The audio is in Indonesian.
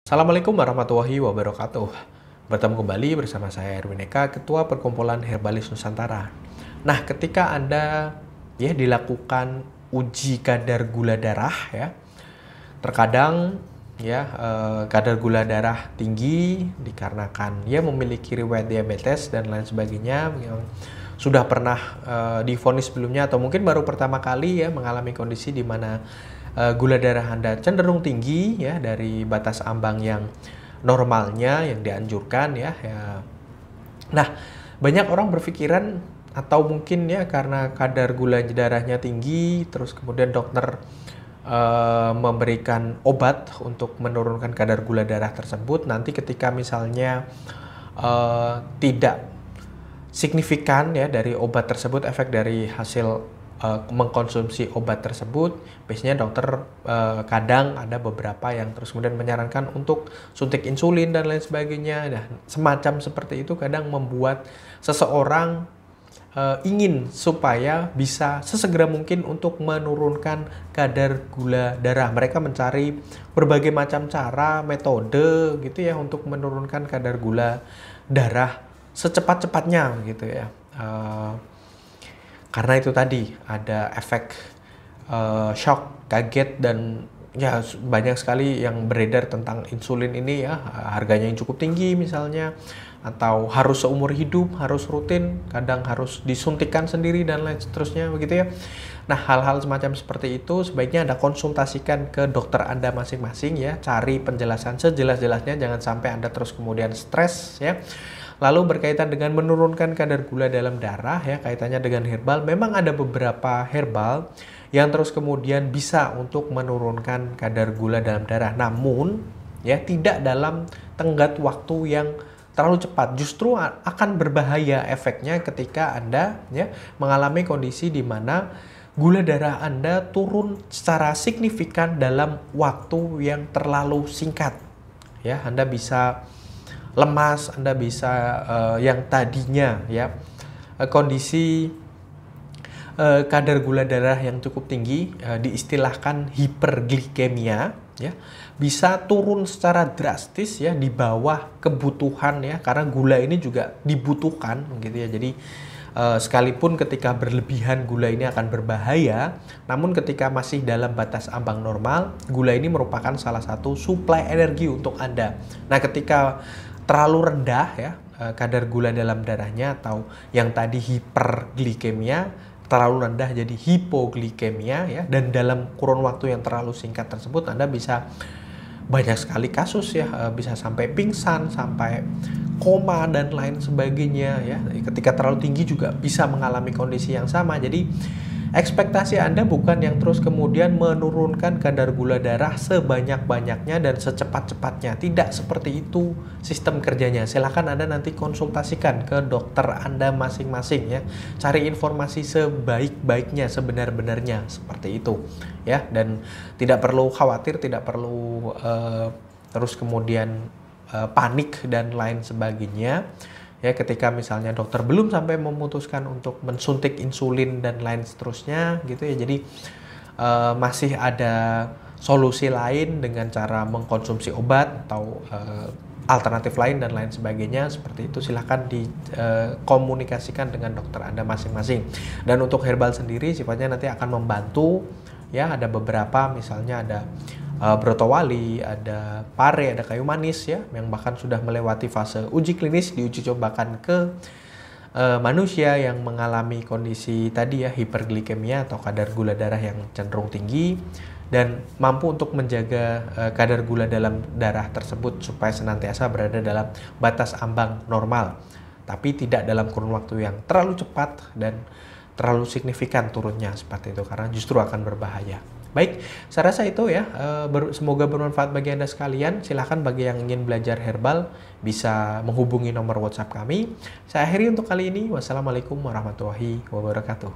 Assalamualaikum warahmatullahi wabarakatuh. Bertemu kembali bersama saya Erwin Eka, Ketua Perkumpulan Herbalis Nusantara. Nah, ketika Anda dilakukan uji kadar gula darah terkadang kadar gula darah tinggi dikarenakan memiliki riwayat diabetes dan lain sebagainya yang sudah pernah divonis sebelumnya atau mungkin baru pertama kali mengalami kondisi di mana gula darah Anda cenderung tinggi dari batas ambang yang normalnya yang dianjurkan Nah, banyak orang berpikiran atau mungkin karena kadar gula darahnya tinggi terus kemudian dokter memberikan obat untuk menurunkan kadar gula darah tersebut, nanti ketika misalnya tidak signifikan dari obat tersebut, efek dari hasil mengkonsumsi obat tersebut, biasanya dokter kadang ada beberapa yang terus kemudian menyarankan untuk suntik insulin dan lain sebagainya. Nah, semacam seperti itu kadang membuat seseorang ingin supaya bisa sesegera mungkin untuk menurunkan kadar gula darah. Mereka mencari berbagai macam cara, metode gitu untuk menurunkan kadar gula darah secepat-cepatnya gitu karena itu tadi ada efek shock, kaget, dan banyak sekali yang beredar tentang insulin ini harganya yang cukup tinggi misalnya, atau harus seumur hidup, harus rutin, kadang harus disuntikan sendiri dan lain seterusnya begitu Nah, hal-hal semacam seperti itu sebaiknya Anda konsultasikan ke dokter Anda masing-masing cari penjelasan sejelas-jelasnya, jangan sampai Anda terus kemudian stres Lalu berkaitan dengan menurunkan kadar gula dalam darah kaitannya dengan herbal, memang ada beberapa herbal yang terus kemudian bisa untuk menurunkan kadar gula dalam darah. Namun tidak dalam tenggat waktu yang terlalu cepat. Justru akan berbahaya efeknya ketika Anda mengalami kondisi di mana gula darah Anda turun secara signifikan dalam waktu yang terlalu singkat. Anda bisa lemas, Anda bisa yang tadinya kondisi kadar gula darah yang cukup tinggi diistilahkan hiperglikemia bisa turun secara drastis di bawah kebutuhan karena gula ini juga dibutuhkan gitu Jadi sekalipun ketika berlebihan gula ini akan berbahaya, namun ketika masih dalam batas ambang normal, gula ini merupakan salah satu suplai energi untuk Anda. Nah, ketika terlalu rendah kadar gula dalam darahnya atau yang tadi hiperglikemia terlalu rendah jadi hipoglikemia dan dalam kurun waktu yang terlalu singkat tersebut Anda bisa banyak sekali kasus bisa sampai pingsan, sampai koma dan lain sebagainya Ketika terlalu tinggi juga bisa mengalami kondisi yang sama. Jadi ekspektasi Anda bukan yang terus kemudian menurunkan kadar gula darah sebanyak-banyaknya dan secepat-cepatnya. Tidak seperti itu sistem kerjanya. Silahkan Anda nanti konsultasikan ke dokter Anda masing-masing Cari informasi sebaik-baiknya, sebenar-benarnya seperti itu Dan tidak perlu khawatir, tidak perlu terus kemudian panik dan lain sebagainya ketika misalnya dokter belum sampai memutuskan untuk mensuntik insulin dan lain seterusnya gitu Jadi masih ada solusi lain dengan cara mengkonsumsi obat atau alternatif lain dan lain sebagainya seperti itu. Silahkan dikomunikasikan dengan dokter Anda masing-masing. Dan untuk herbal sendiri sifatnya nanti akan membantu ada beberapa, misalnya ada brotowali, ada pare, ada kayu manis yang bahkan sudah melewati fase uji klinis, diuji cobakan ke manusia yang mengalami kondisi tadi hiperglikemia atau kadar gula darah yang cenderung tinggi dan mampu untuk menjaga kadar gula dalam darah tersebut supaya senantiasa berada dalam batas ambang normal, tapi tidak dalam kurun waktu yang terlalu cepat dan terlalu signifikan turunnya seperti itu, karena justru akan berbahaya. Baik, saya rasa itu semoga bermanfaat bagi Anda sekalian. Silahkan bagi yang ingin belajar herbal bisa menghubungi nomor WhatsApp kami. Saya akhiri untuk kali ini. Wassalamualaikum warahmatullahi wabarakatuh.